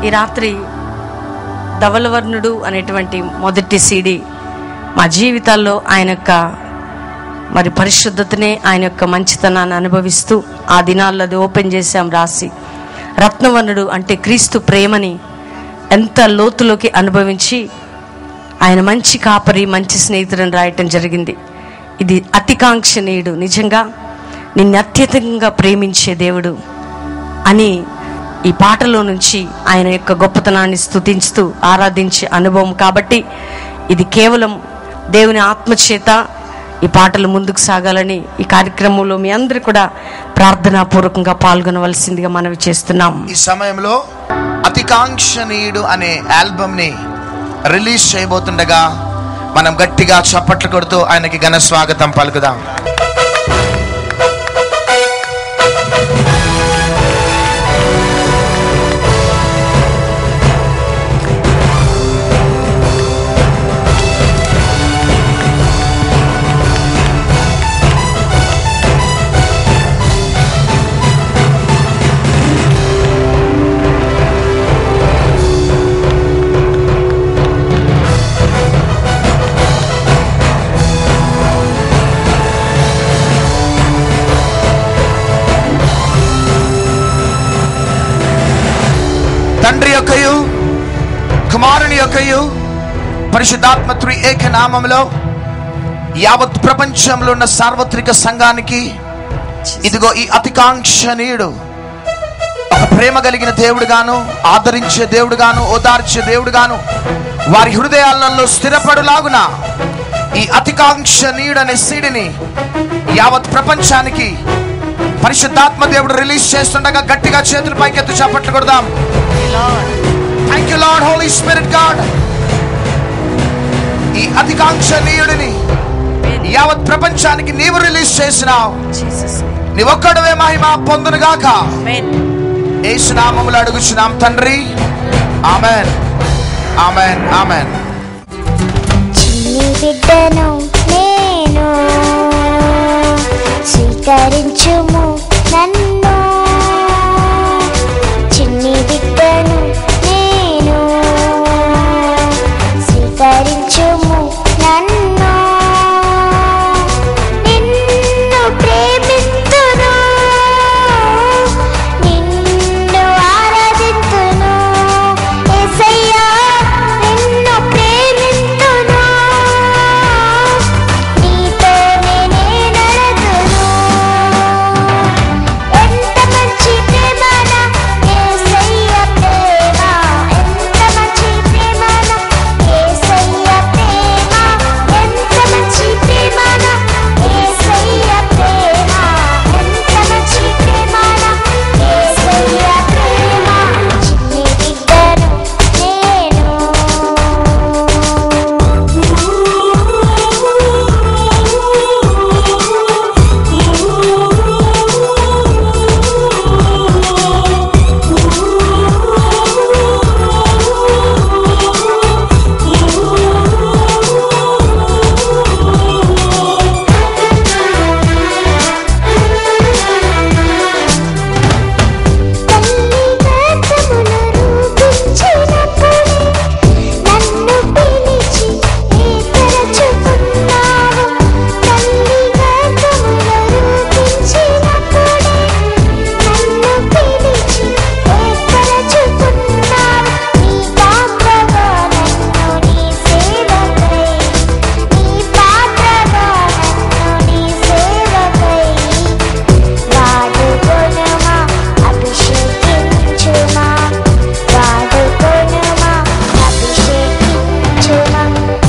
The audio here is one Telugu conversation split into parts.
ఈ రాత్రి ధవలవర్ణుడు అనేటువంటి మొదటి సీడీ మా జీవితాల్లో ఆయన యొక్క మరి పరిశుద్ధతనే, ఆయన యొక్క మంచితనాన్ని అనుభవిస్తూ ఆ దినాల్లో అది ఓపెన్ చేసాం రాసి, రత్నవర్ణుడు అంటే క్రీస్తు ప్రేమని ఎంత లోతులోకి అనుభవించి ఆయన మంచి కాపరి, మంచి స్నేహితుడని రాయటం జరిగింది. ఇది అతికాంక్షణీయుడు, నిజంగా నిన్ను అత్యధికంగా ప్రేమించే దేవుడు అని ఈ పాటలో నుంచి ఆయన యొక్క గొప్పతనాన్ని స్తుతిస్తూ ఆరాధించే అనుభవం. కాబట్టి ఇది కేవలం దేవుని ఆత్మచేత ఈ పాటలు ముందుకు సాగాలని ఈ కార్యక్రమంలో మీ అందరూ కూడా ప్రార్థనాపూర్వకంగా పాల్గొనవలసిందిగా మనవి చేస్తున్నాం. ఈ సమయంలో అతికాంక్షణీయుడు అనే ఆల్బమ్ని రిలీజ్ చేయబోతుండగా మనం గట్టిగా చప్పట్లు కొడుతూ ఆయనకి ఘన స్వాగతం పలుకుదాం. తండ్రి యొక్కయు కుమారుని యొక్కయు పరిశుద్ధాత్మ త్రియేక నామములో యావత్ ప్రపంచంలో ఉన్న సార్వత్రిక సంఘానికి ఇదిగో ఈ అతికాంక్షణీయుడు ఒక ప్రేమ కలిగిన దేవుడుగాను, ఆదరించే దేవుడుగాను, ఓదార్చే దేవుడుగాను వారి హృదయాలలో స్థిరపడులాగున ఈ అతికాంక్షణీయుడు అనే సీడీని యావత్ ప్రపంచానికి పరిశుద్ధాత్మ దేవుడు రిలీజ్ చేస్తుండగా గట్టిగా చేతులు పైకెత్తి చప్పట్లు కొడదాం. Thank you lord, holy spirit god. ఈ అతికాంక్షణీయుడిని యావత్ ప్రపంచానికి నీవు రిలీజ్ చేసినావు. నీవొక్కడవే మహిమ పొందునుగాక. యేసు నామములో అడుగుచున్నాం తండ్రి, ఆమేన్, ఆమేన్, ఆమేన్. చిన్ని బిడ్డను నేను, స్వీకరించుము నన్ను. చిన్ని బిడ్డను నేను, స్వీకరించుము నన్ను. నిన్ను ప్రేమిస్తును, నిన్ను ఆరాధిస్తును. యేసయ్యా నిన్ను ప్రేమిస్తును, నీతోనే నడుతును. ఎంత మంచి ప్రేమన యేసయ్య ప్రేమ, ఎంత మంచి ప్రేమన యేసయ్య ప్రేమ, ఎంత మంచి ప్రేమన యేసయ్య ప్రేమ, ఎంత మంచి ప్రేమన యేసయ్య ప్రేమ. చిన్ని బిడ్డను నేను. తల్లి గర్భమున రూపించినప్పుడే నన్ను పిలిచి ఏర్పరచుకున్నావు. తల్లి గర్భమున రూపించినప్పుడే నన్ను పిలిచి ఏర్పరచుకున్నావు. నీ పాత్రగా నన్ను నీ సేవకై, నీ పాత్రగా నన్ను నీ సేవకై వాడుకొనుమా, అభిషేకించుమా, వాడుకొనుమా, అభిషేకించుమా.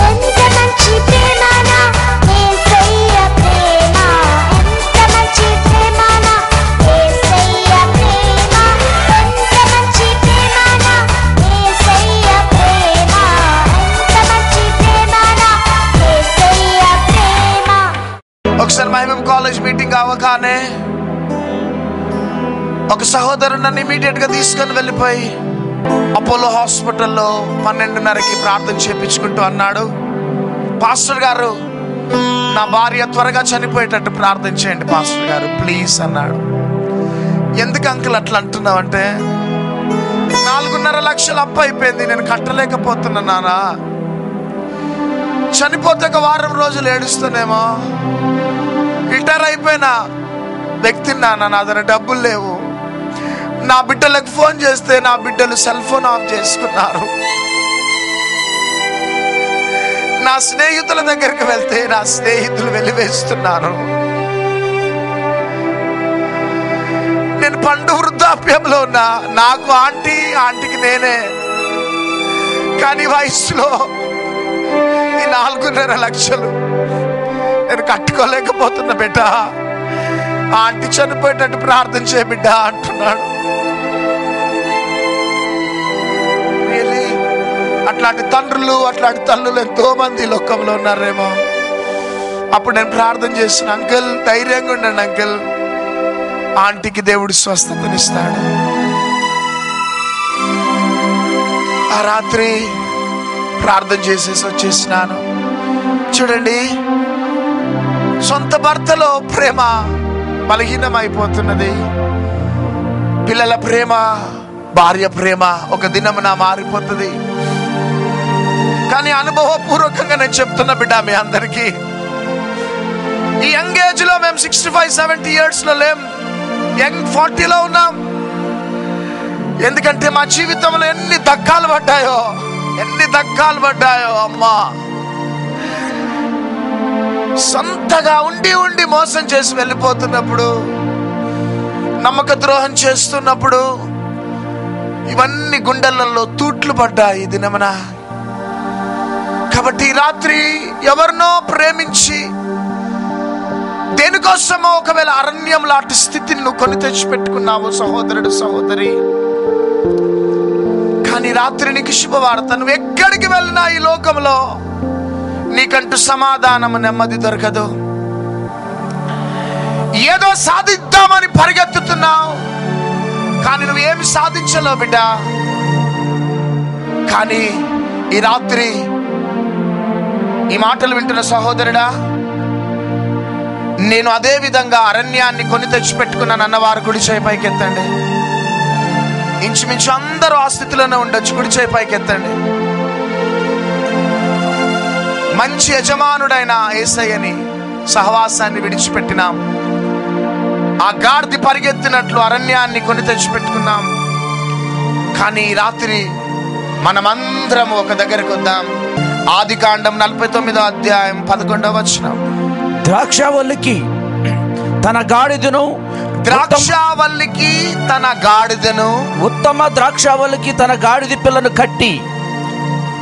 ఎంత మంచి ప్రేమన యేసయ్య ప్రేమ, ఎంత మంచి ప్రేమన యేసయ్య ప్రేమ, ఎంత మంచి ప్రేమన యేసయ్య ప్రేమ, ఎంత మంచి ప్రేమన యేసయ్య ప్రేమ. ఒకసారి మహిమ కాలేజ్ మీటింగ్ అవగానే ఒక సహోదరుడు నన్ను ఇమీడియట్ గా తీసుకొని వెళ్ళిపోయి అపోలో హాస్పిటల్లో 12:30కి ప్రార్థన చేపించుకుంటూ అన్నాడు, పాస్టర్ గారు నా భార్య త్వరగా చనిపోయేటట్టు ప్రార్థన చేయండి పాస్టర్ గారు ప్లీజ్ అన్నాడు. ఎందుకు అంకుల్ అట్లా అంటున్నావు అంటే, 4.5 లక్షలు అప్పు అయిపోయింది, నేను కట్టలేకపోతున్నా నాన్న. చనిపోతే ఒక వారం రోజులు ఏడుస్తానేమో. రిటైర్ అయిపోయిన వ్యక్తిని నాన్న, నా దగ్గర డబ్బులు లేవు. నా బిడ్డలకు ఫోన్ చేస్తే నా బిడ్డలు సెల్ ఫోన్ ఆఫ్ చేసుకున్నారు. నా స్నేహితుల దగ్గరికి వెళ్తే నా స్నేహితులు వెలివేస్తున్నారు. నేను పండు వృద్ధాప్యంలో ఉన్నా. నాకు ఆంటీకి నేనే. కానీ వయసులో ఈ 4.5 లక్షలు నేను కట్టుకోలేకపోతున్నా బిడ్డ. ఆంటీ చనిపోయేటట్టు ప్రార్థన చేయ బిడ్డ అంటున్నాడు. అట్లాంటి తండ్రులు, అట్లాంటి తల్లులు ఎంతో మంది లోకంలో ఉన్నారేమో. అప్పుడు నేను ప్రార్థన చేస్తున్నా, అంకుల్ ధైర్యంగా ఉండండి అంకుల్, ఆంటీకి దేవుడు స్వస్థతనిస్తాడు. ఆ రాత్రి ప్రార్థన చేసేసి వచ్చేసినాను. చూడండి, సొంత భర్తలో ప్రేమ బలహీనమైపోతున్నది. పిల్లల ప్రేమ, భార్య ప్రేమ ఒక దినమున మారిపోతుంది. కానీ అనుభవపూర్వకంగా నేను చెప్తున్నా బిడ్డ మీ అందరికీ, ఈ యంగ్ ఏజ్ లో మేము 65-70 years లో లేం, యంగ్ 40లో ఉన్నాం. ఎందుకంటే మా జీవితంలో ఎన్ని ధక్కాలు పడ్డాయో అమ్మా. సొంతగా ఉండి మోసం చేసి వెళ్ళిపోతున్నప్పుడు, నమ్మక ద్రోహం చేస్తున్నప్పుడు ఇవన్నీ గుండెలలో తూట్లు పడ్డాయి ఈ దినమున. కాబట్టి రాత్రి ఎవరినో ప్రేమించి దేనికోసమో ఒకవేళ అరణ్యం లాంటి స్థితిని నువ్వు కొని తెచ్చిపెట్టుకున్నావు సహోదరుడు, సహోదరి. కానీ రాత్రి నీకు శుభవార్త, నువ్వు ఎక్కడికి వెళ్ళినా ఈ లోకంలో నీకంటూ సమాధానము, నెమ్మది దొరకదు. ఏదో సాధిద్దామని పరిగెత్తుతున్నావు, కానీ నువ్వేమి సాధించలేవు బిడ్డ. కానీ ఈ రాత్రి ఈ మాటలు వింటున్న సహోదరుడా, నేను అదే విధంగా అరణ్యాన్ని కొని తెచ్చిపెట్టుకున్నాను అన్నవారు కుడి చేయి పైకెత్తండి. ఇంచుమించు అందరూ ఆ స్థితిలోనే ఉండొచ్చు. కుడి చేయి పైకెత్తండి. మంచి యజమానుడైన యేసయ్యని, సహవాసాన్ని విడిచిపెట్టినాం. ఆ గాడిద పరిగెత్తినట్లు అరణ్యాన్ని కొని తెచ్చిపెట్టుకున్నాం. కానీ ఈ రాత్రి మనమందరం ఒక దగ్గరకు వద్దాం. ఆదికాండం 49వ అధ్యాయం 11వ వచనం. ద్రాక్షావల్లికి తన గాడిదను, ఉత్తమ ద్రాక్షావల్లికి తన గాడిద పిల్లను కట్టి,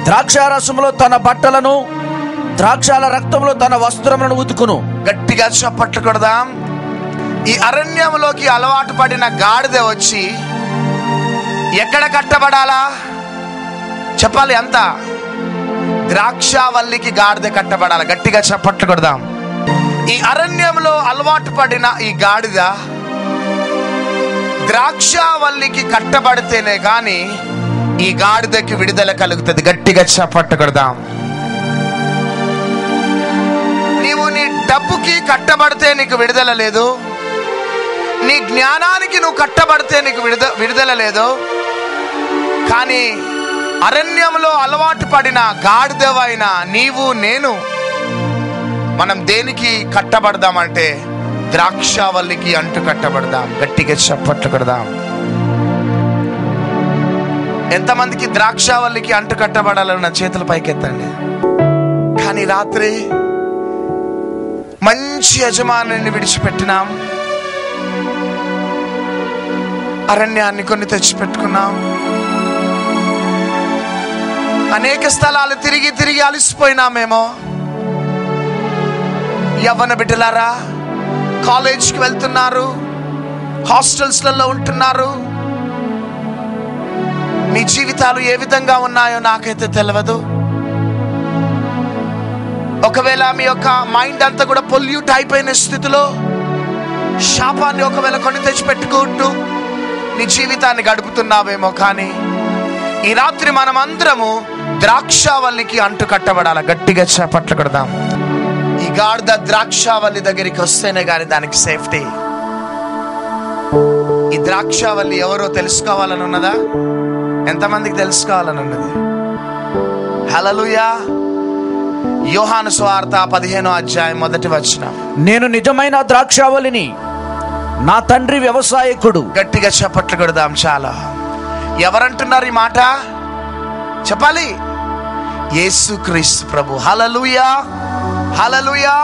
ద్రాక్షారసములో తన బట్టలను, ద్రాక్షాల రక్తంలో తన వస్త్రములను ఉతుకును. గట్టిగా చప్పట్లు కొడదాం. ఈ అరణ్యంలోకి అలవాటు పడిన గాడిద వచ్చి ఎక్కడ కట్టబడాలా చెప్పాలి? అంత ద్రాక్షావల్లికి గాడిద కట్టబడాలి. గట్టిగా చప్పట్లు కొడదాం. ఈ అరణ్యంలో అలవాటు పడిన ఈ గాడిద ద్రాక్షావల్లికి కట్టబడితేనే కానీ ఈ గాడిదకి విడుదల కలుగుతుంది. గట్టిగా చప్పట్లు కొడదాం. నీవు నీ డబ్బుకి కట్టబడితే నీకు విడుదల లేదు, నీ జ్ఞానానికి నువ్వు కట్టబడితే నీకు విడుదల లేదు. కానీ అరణ్యంలో అలవాటు పడిన గాడిదవైన నీవు, నేను, మనం దేనికి కట్టబడదామంటే ద్రాక్షావల్లికి అంటు కట్టబడదాం. గట్టిగా చప్పట్లు కొడదాం. ఎంతమందికి ద్రాక్షావల్లికి అంటు కట్టబడాలన్న చేతుల పైకెత్తండి. కానీ రాత్రి మంచి యజమానిని విడిచిపెట్టినాం, అరణ్యాన్ని కొన్ని తెచ్చిపెట్టుకున్నాం. అనేక స్థలాలు తిరిగి అలసిపోయినామేమో. యవ్వన బిడ్డలారా, కాలేజ్కి వెళ్తున్నారు, హాస్టల్స్లలో ఉంటున్నారు. మీ జీవితాలు ఏ విధంగా ఉన్నాయో నాకైతే తెలియదు. ఒకవేళ మీ యొక్క మైండ్ అంతా కూడా పొల్యూట్ అయిపోయిన స్థితిలో శాపాన్ని ఒకవేళ కొని తెచ్చిపెట్టుకుంటూ నీ జీవితాన్ని గడుపుతున్నావేమో. కానీ ఈ రాత్రి మనమందరము ద్రాక్షావల్లికి అంటు కట్టబడాలి. గట్టిగా చప్పట్లు కొడదాం. ఈ గాడిద ద్రాక్షావల్లి దగ్గరికి వస్తేనే కానీ దానికి సేఫ్టీ. ఈ ద్రాక్షావల్లి ఎవరో తెలుసుకోవాలని ఉన్నదా? ఎంతమందికి తెలుసుకోవాలని ఉన్నది? హల్లెలూయా. యోహాను సువార్త 15వ అధ్యాయం 1వ వచనం. నేను నిజమైన ద్రాక్షావళిని, నా తండ్రి వ్యవసాయకుడు. గట్టిగా చప్పట్లు కొడదాం. చాలా. ఎవరంటున్నారు ఈ మాట? చెప్పాలి. యేసుక్రీస్తు ప్రభు. హల్లెలూయా, హల్లెలూయా.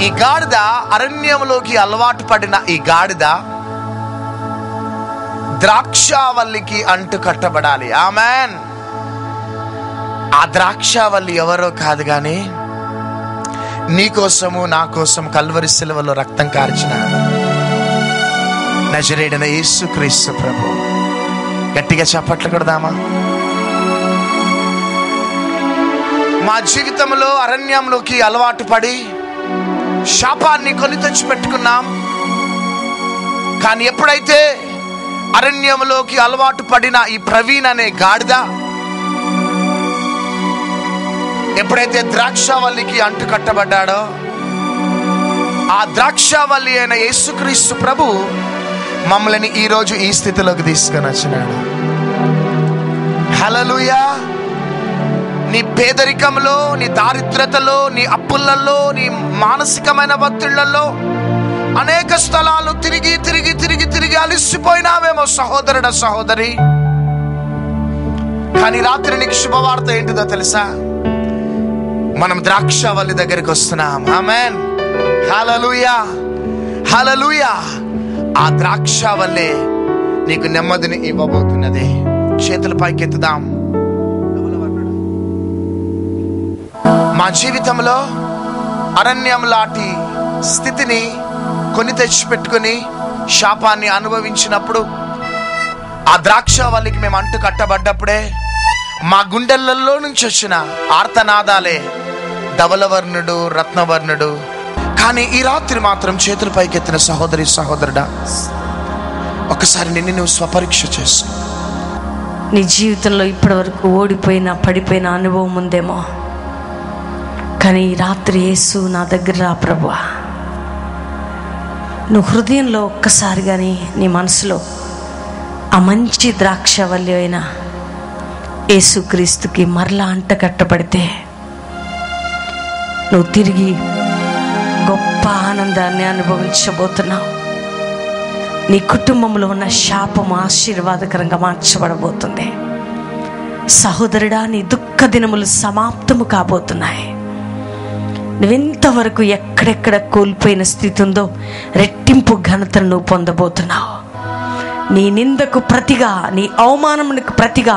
ఈ గాడిద, అరణ్యంలోకి అలవాటు పడిన ఈ గాడిద ద్రాక్షావల్లికి అంటు కట్టబడాలి. ఆమెన్. ఆ ద్రాక్షావల్లి ఎవరో కాదు కానీ నీ కోసము నా కోసం కల్వరి శిలువలో రక్తం కార్చిన నజరేయుడైన యేసుక్రీస్తు ప్రభు. గట్టిగా చప్పట్లు కొడదామా? మా జీవితంలో అరణ్యంలోకి అలవాటు పడి శాపాన్ని కొని తెచ్చి పెట్టుకున్నాం. కానీ ఎప్పుడైతే అరణ్యంలోకి అలవాటు పడిన ఈ ప్రవీణ్ అనే గాడిద ఎప్పుడైతే ద్రాక్షావల్లికి అంటు కట్టబడ్డాడో, ఆ ద్రాక్షావల్లి అయిన యేసుక్రీస్తు ప్రభు మమ్మల్ని ఈరోజు ఈ స్థితిలోకి తీసుకొని వచ్చినాడు. హల్లెలూయా. నీ పేదరికంలో, నీ దారిద్రతలో, నీ అప్పులలో, నీ మానసికమైన ఒత్తిళ్లలో అనేక స్థలాలు తిరిగి తిరిగి తిరిగి తిరిగి అలిసిపోయినావేమో సహోదరుడ, సహోదరి. కానీ రాత్రి నీకు శుభవార్త ఏంటిదో తెలుసా? మనం ద్రాక్షావల్లి దగ్గరికి వస్తున్నాం. ఆమేన్. హల్లెలూయా, హల్లెలూయా. ఆ ద్రాక్షావల్లి నీకు నెమ్మదిని ఇవ్వబోతున్నది. చేతుల పైకెత్తుదాం. మా జీవితంలో అరణ్యం లాంటి స్థితిని కొని తెచ్చిపెట్టుకుని శాపాన్ని అనుభవించినప్పుడు, ఆ ద్రాక్షావల్లికి మేము అంటు కట్టబడ్డప్పుడే మా గుండెలలో నుంచి వచ్చిన ఆర్తనాదాలే ధవలవర్ణుడు, రత్నవర్ణుడు. కానీ ఈ రాత్రి మాత్రం చేతుల పైకెత్తిన సహోదరి, సహోదరుడా, ఒకసారి నిన్ను నువ్వు స్వపరీక్ష చేసుకో. నీ జీవితంలో ఇప్పటి వరకు ఓడిపోయిన, పడిపోయిన అనుభవం ఉందేమో. కానీ ఈ రాత్రి యేసు నా దగ్గర రా ప్రభువా. నువ్వు హృదయంలో ఒక్కసారి కానీ నీ మనసులో ఆ మంచి ద్రాక్షవల్లి అయిన యేసుక్రీస్తుకి మరలా అంట కట్టబడితే నువ్వు తిరిగి గొప్ప ఆనందాన్ని అనుభవించబోతున్నావు. నీ కుటుంబంలో ఉన్న శాపము ఆశీర్వాదకరంగా మార్చబడబోతుంది. సహోదరుడా, నీ దుఃఖ దినములు సమాప్తము కాబోతున్నాయి. నువ్వెంతవరకు ఎక్కడెక్కడ కోల్పోయిన స్థితి ఉందో రెట్టింపు ఘనతను నువ్వు పొందబోతున్నావు. నీ నిందకు ప్రతిగా, నీ అవమానమునకు ప్రతిగా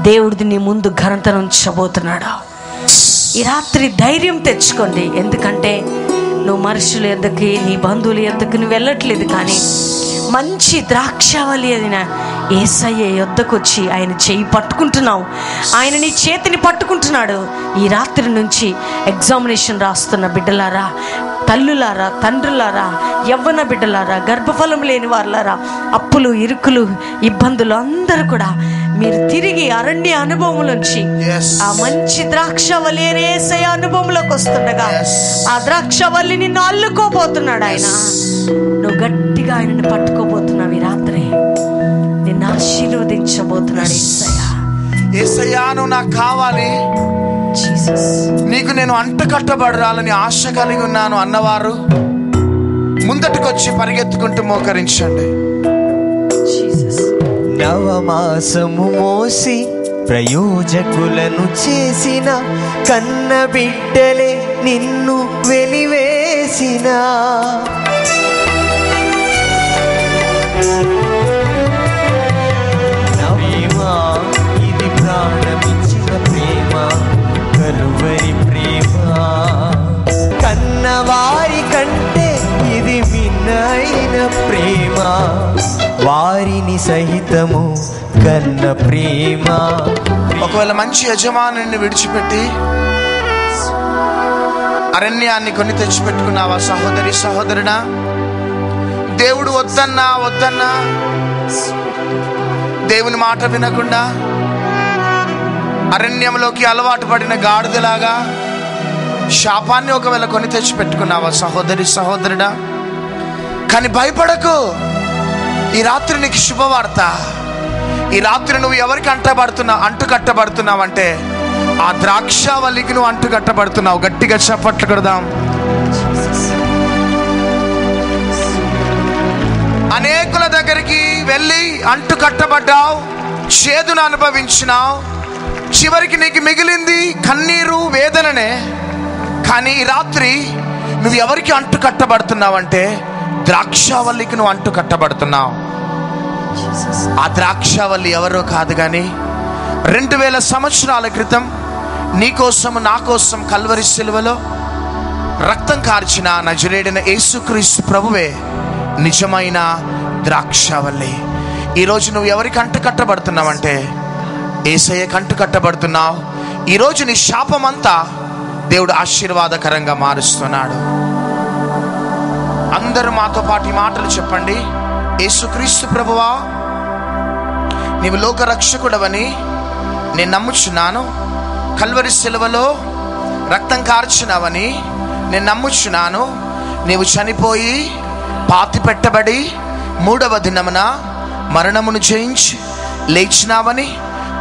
దేవుడిది నీ ముందు ఘనతను ఉంచబోతున్నాడు. ఈ రాత్రి ధైర్యం తెచ్చుకోండి. ఎందుకంటే నువ్వు మనుషుల యొద్దకి, నీ బంధువుల యొద్దకు నువ్వు వెళ్ళట్లేదు, కానీ మంచి ద్రాక్షావళి అయిన యేసయ్య యొద్దకు వచ్చి ఆయన చేయి పట్టుకుంటున్నావు. ఆయన నీ చేతిని పట్టుకుంటున్నాడు. ఈ రాత్రి నుంచి ఎగ్జామినేషన్ రాస్తున్న బిడ్డలారా, తల్లులారా, తండ్రులారా, యవ్వన బిడ్డలారా, గర్భఫలం లేని వారులారా, అప్పులు, ఇరుకులు, ఇబ్బందులు అందరూ కూడా మీరు తిరిగి అరణ్య అనుభవం నుంచి ఆ మంచి ద్రాక్షవల్లి అనే యేసయ్య అనుభవంలోకి వస్తుండగా ఆ ద్రాక్షవల్లి నిన్ను అల్లుకోబోతున్నాడు. ఆయన నువ్వు గట్టిగా ఆయనను పట్టుకోబోతున్నావు. ఈ రాత్రి నిన్ను ఆశీర్వదించబోతున్నాడు యేసయ్య. యేసయ్యా, నువ్వు నాకు కావాలి, నీకు నేను అంటు కట్టబడాలని ఆశ కలిగి ఉన్నాను అన్నవారు ముందటికొచ్చి పరిగెత్తుకుంటూ మోకరించండి. నవమాసము మోసి ప్రయోజకులను చేసిన కన్న బిడ్డలే నిన్ను వెలివేసిన ప్రేమ, ఇది ప్రాణమిచ్చిన ప్రేమ, కలువరి ప్రేమ. కన్నవారి కంటే ఇది మిన్నైన ప్రేమ, వారిని సహితము కన్న ప్రేమ. ఒకవేళ మంచి యజమానుని విడిచిపెట్టి అరణ్యాన్ని కొని తెచ్చిపెట్టుకున్నావా సహోదరి, సహోదరుడా? దేవుడు వద్దన్నా వద్దన్నా దేవుని మాట వినకుండా అరణ్యంలోకి అలవాటు పడిన గాడిదలాగా శాపాన్ని ఒకవేళ కొని తెచ్చి పెట్టుకున్నావా సహోదరి, సహోదరుడా? కానీ భయపడకు. ఈ రాత్రి నీకు శుభవార్త. ఈ రాత్రి నువ్వు ఎవరికి అంటు కట్టబడుతున్నావు అంటే ఆ ద్రాక్షావల్లికి నువ్వు అంటు కట్టబడుతున్నావు. గట్టిగా చప్పట్లు కొడదాం. అనేకుల దగ్గరికి వెళ్ళి అంటు కట్టబడ్డావు, చేదును అనుభవించినావు, చివరికి నీకు మిగిలింది కన్నీరు, వేదననే. కానీ ఈ రాత్రి నువ్వు ఎవరికి అంటు కట్టబడుతున్నావంటే ద్రాక్షావల్లికి నువ్వు అంటు కట్టబడుతున్నావు. ఆ ద్రాక్షావల్లి ఎవరో కాదు కానీ 2000 సంవత్సరాల క్రితం నీకోసం నా కోసం కల్వరి సిలువలో రక్తం కార్చిన నజరేయుడైన యేసుక్రీస్తు ప్రభువే నిజమైన ద్రాక్షావల్లి. ఈరోజు నువ్వు ఎవరికి అంటు కట్టబడుతున్నావంటే యేసయ్యకి అంటు కట్టబడుతున్నావు. ఈరోజు నీ శాపమంతా దేవుడు ఆశీర్వాదకరంగా మారుస్తున్నాడు. అందరూ మాతో పాటు ఈ మాటలు చెప్పండి. యేసుక్రీస్తు ప్రభువా, నీవు లోక రక్షకుడవని నేను నమ్ముచున్నాను. కల్వరి సిలువలో రక్తం కార్చినవని నేను నమ్ముచున్నాను. నీవు చనిపోయి పాతి పెట్టబడి 3వ దినమున మరణమును జయించి లేచినావని,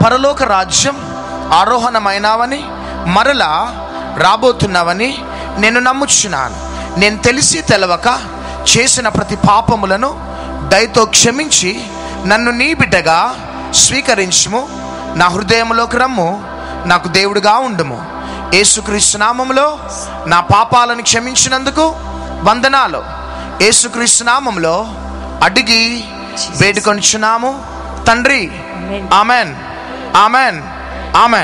పరలోక రాజ్యం ఆరోహణమైనావని, మరలా రాబోతున్నావని నేను నమ్ముచున్నాను. నేను తెలిసి తెలవక చేసిన ప్రతి పాపములను దయతో క్షమించి నన్ను నీ బిడ్డగా స్వీకరించుము. నా హృదయంలోకి రమ్ము, నాకు దేవుడుగా ఉండుము. యేసుక్రీస్తు నామములో నా పాపాలను క్షమించినందుకు వందనాలు. యేసుక్రీస్తు నామములో అడిగి వేడుకొనుచున్నాము తండ్రి. Amen, amen, amen.